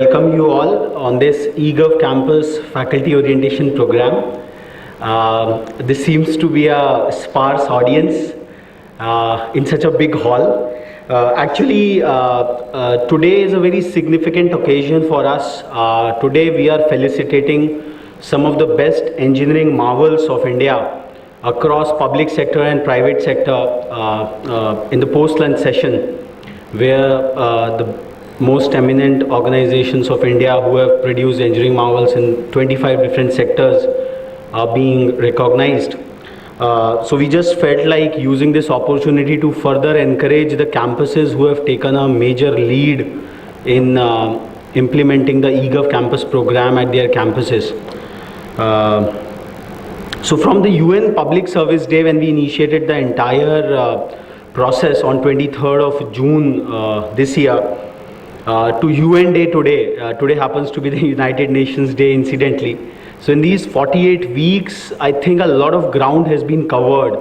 welcome you all on this eGov Campus Faculty Orientation Program. This seems to be a sparse audience in such a big hall. Today is a very significant occasion for us. Today we are felicitating some of the best engineering marvels of India across public sector and private sector in the post-lunch session, where the most eminent organizations of India who have produced engineering marvels in 25 different sectors are being recognized. So we just felt like using this opportunity to further encourage the campuses who have taken a major lead in implementing the eGov campus program at their campuses. So from the UN Public Service Day, when we initiated the entire process on 23rd of June this year, to UN Day today. Today happens to be the United Nations Day, incidentally. So in these 48 weeks, I think a lot of ground has been covered.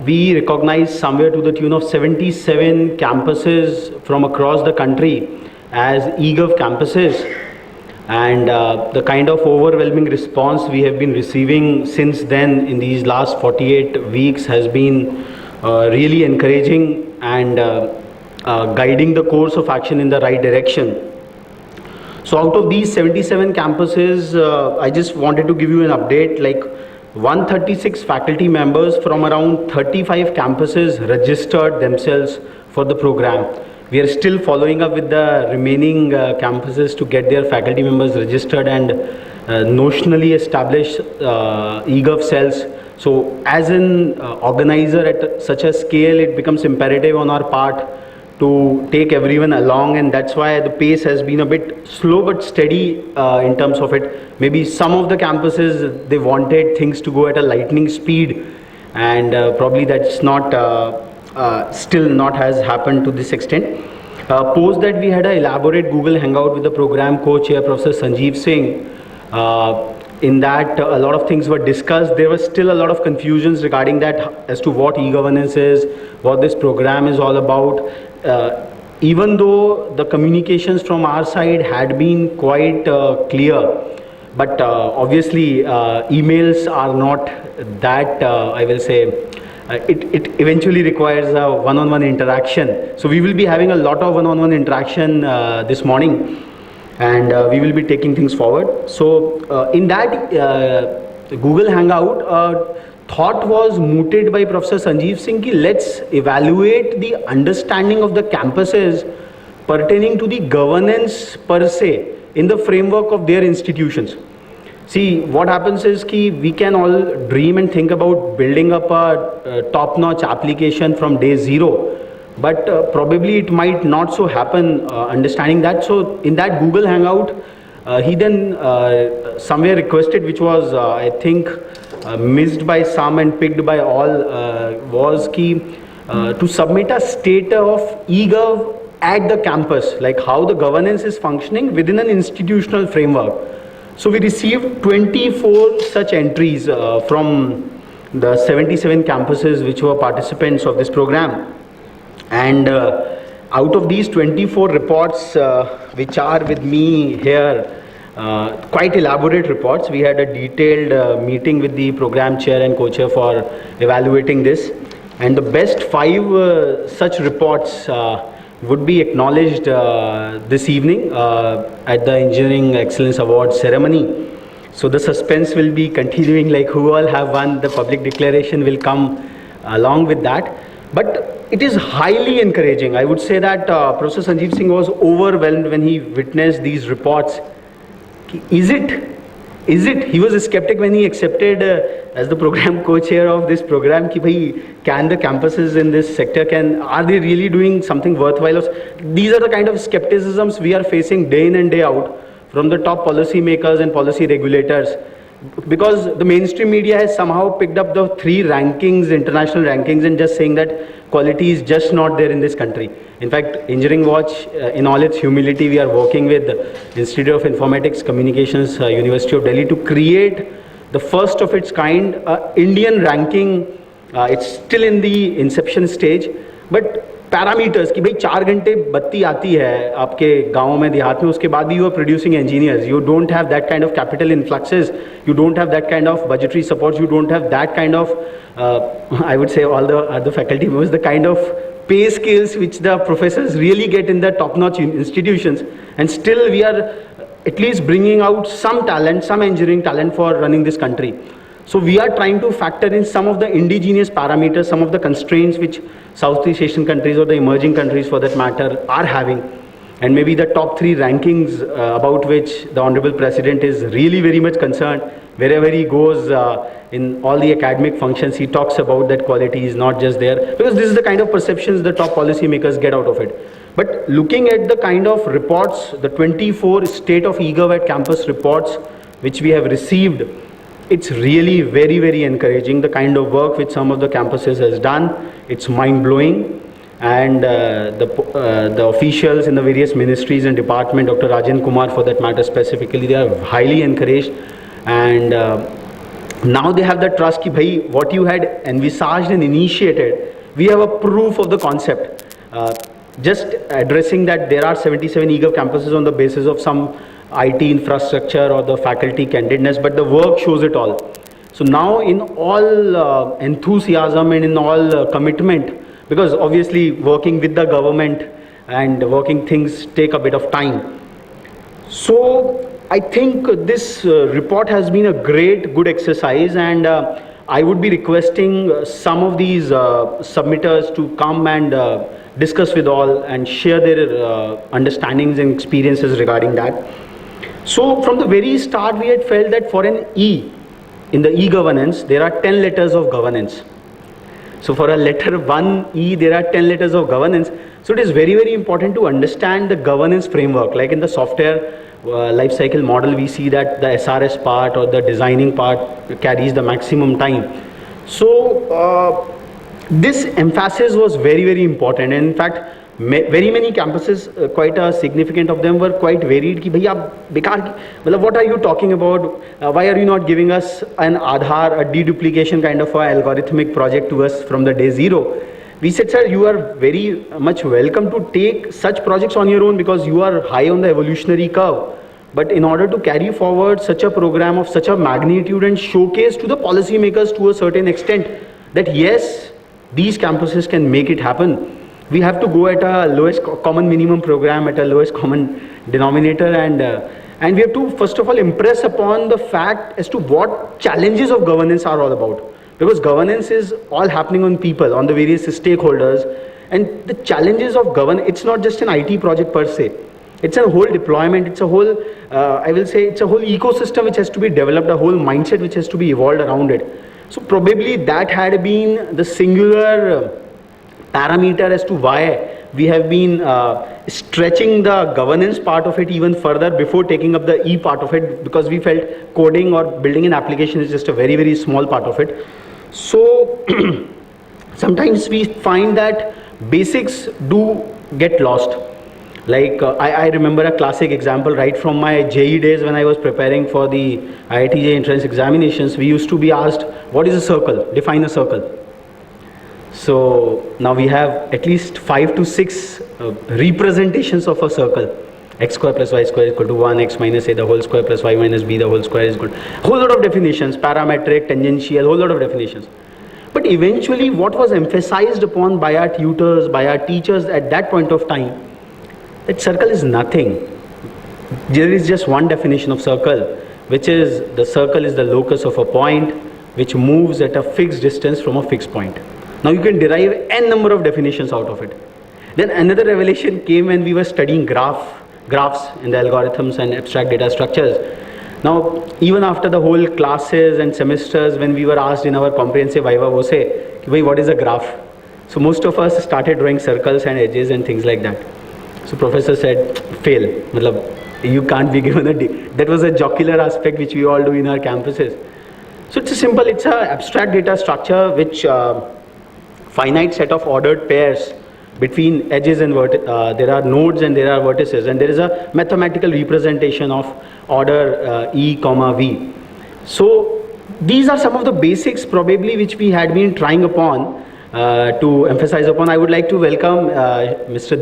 We recognize somewhere to the tune of 77 campuses from across the country as eGov campuses. And the kind of overwhelming response we have been receiving since then in these last 48 weeks has been really encouraging and guiding the course of action in the right direction. So out of these 77 campuses, I just wanted to give you an update. Like 136 faculty members from around 35 campuses registered themselves for the program. We are still following up with the remaining campuses to get their faculty members registered and notionally establish eGov cells. So as an organizer at such a scale, it becomes imperative on our part to take everyone along, and that's why the pace has been a bit slow but steady in terms of it. Maybe some of the campuses, they wanted things to go at a lightning speed, and probably that's not still not has happened to this extent. Post that, we had an elaborate Google Hangout with the program co-chair, Professor Sanjeev Singh. In that, a lot of things were discussed. There was still a lot of confusions regarding that as to what e-governance is, what this program is all about. Even though the communications from our side had been quite clear, but obviously emails are not that, I will say, it eventually requires a one-on-one interaction. So we will be having a lot of one-on-one interaction this morning, and we will be taking things forward. So in that Google Hangout, thought was mooted by Professor Sanjeev Singh ki let's evaluate the understanding of the campuses pertaining to the governance per se in the framework of their institutions. See, what happens is ki we can all dream and think about building up a top-notch application from day zero, but probably it might not so happen, understanding that. So in that Google Hangout, he then somewhere requested, which was I think missed by some and picked by all, was key to submit a state of eGov at the campus, like how the governance is functioning within an institutional framework. So we received 24 such entries from the 77 campuses which were participants of this program. And out of these 24 reports which are with me here, quite elaborate reports. We had a detailed meeting with the program chair and co-chair for evaluating this, and the best 5 such reports would be acknowledged this evening at the Engineering Excellence Award ceremony. So the suspense will be continuing, like who all have won. The public declaration will come along with that. But it is highly encouraging. I would say that Professor Sanjeev Singh was overwhelmed when he witnessed these reports. Is it? He was a skeptic when he accepted as the program co-chair of this program, ki bhai, can the campuses in this sector, are they really doing something worthwhile? These are the kind of skepticisms we are facing day in and day out from the top policy makers and policy regulators, because the mainstream media has somehow picked up the 3 rankings, international rankings, and just saying that quality is just not there in this country. In fact, Engineering Watch, in all its humility, we are working with the Institute of Informatics Communications, University of Delhi, to create the first of its kind Indian ranking. It's still in the inception stage, but parameters कि भाई 4 घंटे बत्ती आती है आपके गाँव में देहात में, उसके बाद भी you are producing engineers. You don't have that kind of capital influxes, you don't have that kind of budgetary supports, you don't have that kind of I would say all the other faculty members, the kind of pay scales which the professors really get in the top-notch institutions, and still we are at least bringing out some talent, some engineering talent for running this country. So we are trying to factor in some of the indigenous parameters, some of the constraints which Southeast Asian countries or the emerging countries for that matter are having. And maybe the top 3 rankings about which the Honorable President is really very much concerned. Wherever he goes in all the academic functions, he talks about that quality is not just there. Because this is the kind of perceptions the top policymakers get out of it. But looking at the kind of reports, the 24 state of eGov at campus reports which we have received, it's really very, very encouraging. The kind of work which some of the campuses has done, it's mind-blowing. And the officials in the various ministries and department, Dr. Rajan Kumar for that matter specifically, they are highly encouraged. And now they have the trust ki bhai, what you had envisaged and initiated, we have a proof of the concept. Just addressing that there are 77 eGov campuses on the basis of some IT infrastructure or the faculty candidness, but the work shows it all. So now in all enthusiasm and in all commitment, because obviously working with the government and working things take a bit of time. So I think this report has been a great, good exercise, and I would be requesting some of these submitters to come and discuss with all and share their understandings and experiences regarding that. So from the very start, we had felt that for an E, in the e-governance, there are 10 letters of governance. So for a letter 1E, there are 10 letters of governance. So it is very, very important to understand the governance framework. Like in the software life cycle model, we see that the SRS part or the designing part carries the maximum time. So this emphasis was very, very important. And in fact, very many campuses, quite a significant of them were quite varied. Ki, bhai, aap bekar ki, what are you talking about? Why are you not giving us an Aadhaar, a deduplication kind of a algorithmic project to us from the day zero? We said, sir, you are very much welcome to take such projects on your own because you are high on the evolutionary curve. But in order to carry forward such a program of such a magnitude and showcase to the policymakers to a certain extent that yes, these campuses can make it happen, we have to go at a lowest common minimum program, at a lowest common denominator, and we have to first of all impress upon the fact as to what challenges of governance are all about. Because governance is all happening on people, on the various stakeholders, and the challenges of governance, it's not just an IT project per se. It's a whole deployment, it's a whole, I will say, it's a whole ecosystem which has to be developed, a whole mindset which has to be evolved around it. So probably that had been the singular parameter as to why we have been stretching the governance part of it even further before taking up the E part of it, because we felt coding or building an application is just a very, very small part of it. So sometimes we find that basics do get lost. Like I remember a classic example right from my JEE days when I was preparing for the IIT JEE entrance examinations. We used to be asked, what is a circle? Define a circle. So now we have at least 5 to 6 representations of a circle. X square plus y square is equal to 1, x minus a the whole square plus y minus b the whole square is equal to a whole lot of definitions, parametric, tangential, whole lot of definitions. But eventually what was emphasized upon by our tutors, by our teachers at that point of time, that circle is nothing. There is just one definition of circle, which is the circle is the locus of a point which moves at a fixed distance from a fixed point. Now you can derive n number of definitions out of it. Then another revelation came when we were studying graphs in the algorithms and abstract data structures. Now even after the whole classes and semesters, when we were asked in our comprehensive viva voce, what is a graph? So most of us started drawing circles and edges and things like that. So professor said, fail. You can't be given a D. That was a jocular aspect which we all do in our campuses. So it's an abstract data structure which finite set of ordered pairs between edges and there are nodes and there are vertices, and there is a mathematical representation of order E, V. So these are some of the basics probably which we had been trying upon to emphasize upon, I would like to welcome Mr.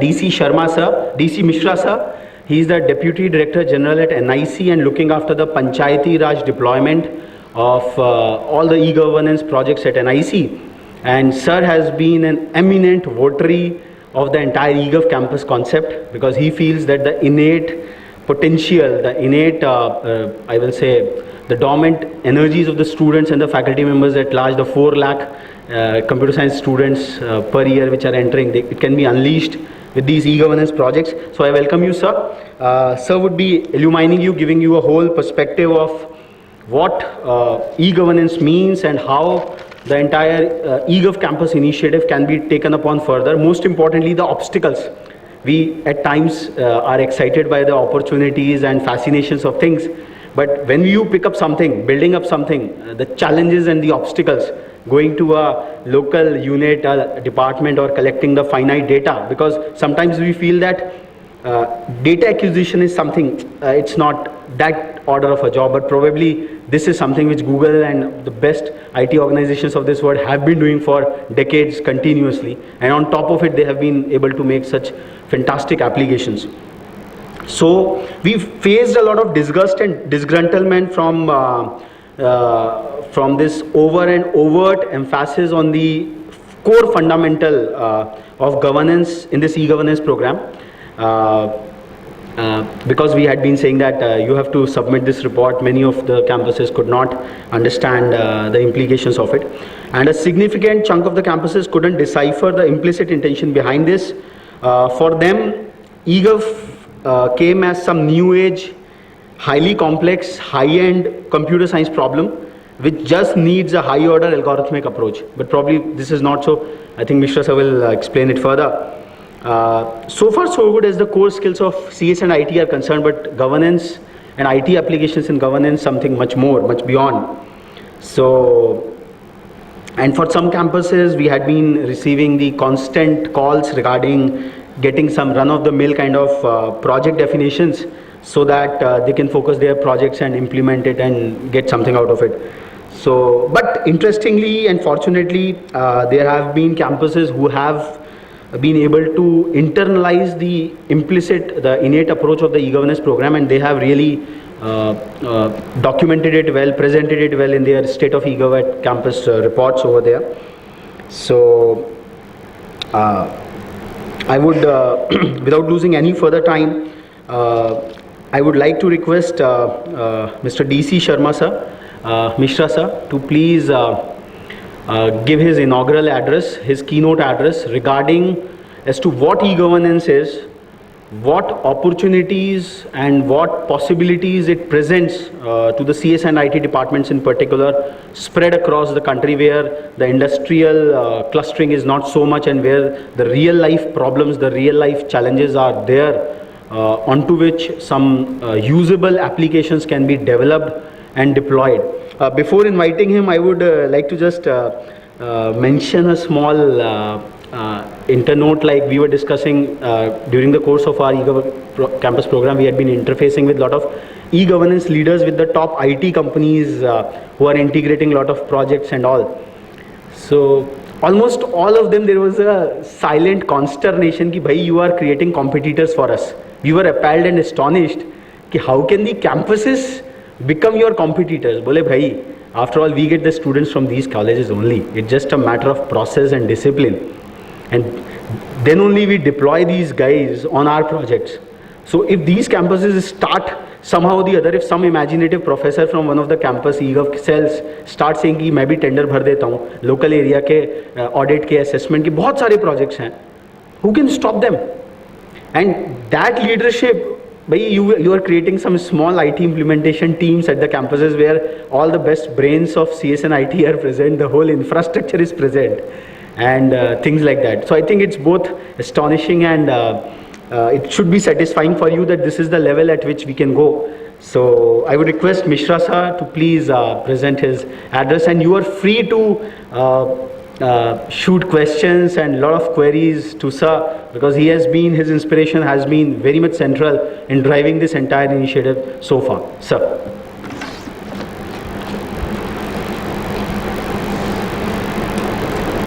DC Sharma sir, DC Mishra sir. He is the Deputy Director General at NIC and looking after the Panchayati Raj deployment of all the e-governance projects at NIC. And sir has been an eminent votary of the entire eGov campus concept because he feels that the innate potential, the innate, I will say, the dormant energies of the students and the faculty members at large, the 4 lakh computer science students per year which are entering, it can be unleashed with these e-governance projects. So I welcome you, sir. Sir would be illumining you, giving you a whole perspective of what e-governance means and how the entire eGov campus initiative can be taken upon further. Most importantly, the obstacles. We at times are excited by the opportunities and fascinations of things, but when you pick up something, building up something, the challenges and the obstacles, going to a local unit, a department, or collecting the finite data, because sometimes we feel that data acquisition is something, it's not that order of a job, but probably this is something which Google and the best IT organizations of this world have been doing for decades continuously, and on top of it they have been able to make such fantastic applications. So we've faced a lot of disgust and disgruntlement from this over and overt emphasis on the core fundamental of governance in this e-governance program. Because we had been saying that you have to submit this report, many of the campuses could not understand the implications of it. And a significant chunk of the campuses couldn't decipher the implicit intention behind this. For them, eGov came as some new age, highly complex, high-end computer science problem, which just needs a high-order algorithmic approach. But probably this is not so. I think Mishra sir will explain it further. So far so good as the core skills of CS and IT are concerned, but governance and IT applications in governance something much more, much beyond. So, and for some campuses we had been receiving the constant calls regarding getting some run-of-the-mill kind of project definitions so that they can focus their projects and implement it and get something out of it. So, but interestingly and fortunately, there have been campuses who have been able to internalize the implicit, the innate approach of the e-governance program, and they have really documented it well, presented it well in their State of eGov at Campus reports over there. So I would, without losing any further time, I would like to request Mr. DC Sharma sir, Mishra sir, to please give his inaugural address, his keynote address regarding as to what e-governance is, what opportunities and what possibilities it presents to the CS and IT departments in particular, spread across the country where the industrial clustering is not so much and where the real life problems, the real life challenges are there, onto which some usable applications can be developed and deployed. Before inviting him, I would like to just mention a small internote. Like we were discussing during the course of our campus program, we had been interfacing with a lot of e-governance leaders with the top IT companies who are integrating a lot of projects and all. So almost all of them, there was a silent consternation ki bhai, you are creating competitors for us. We were appalled and astonished ki how can the campuses become your competitors? Bole bhai, after all, we get the students from these colleges only. It's just a matter of process and discipline. And then only we deploy these guys on our projects. So if these campuses start somehow or the other, if some imaginative professor from one of the campus eGov cells start saying कि मैं भी tender भर देता हूँ local area के audit के assessment के बहुत सारे projects हैं, who can stop them? And that leadership, you are creating some small IT implementation teams at the campuses where all the best brains of CS and IT are present, the whole infrastructure is present, and things like that. So I think it's both astonishing and it should be satisfying for you that this is the level at which we can go. So I would request Mishra sir to please present his address, and you are free to shoot questions and a lot of queries to sir, because he has been, his inspiration has been very much central in driving this entire initiative so far. Sir.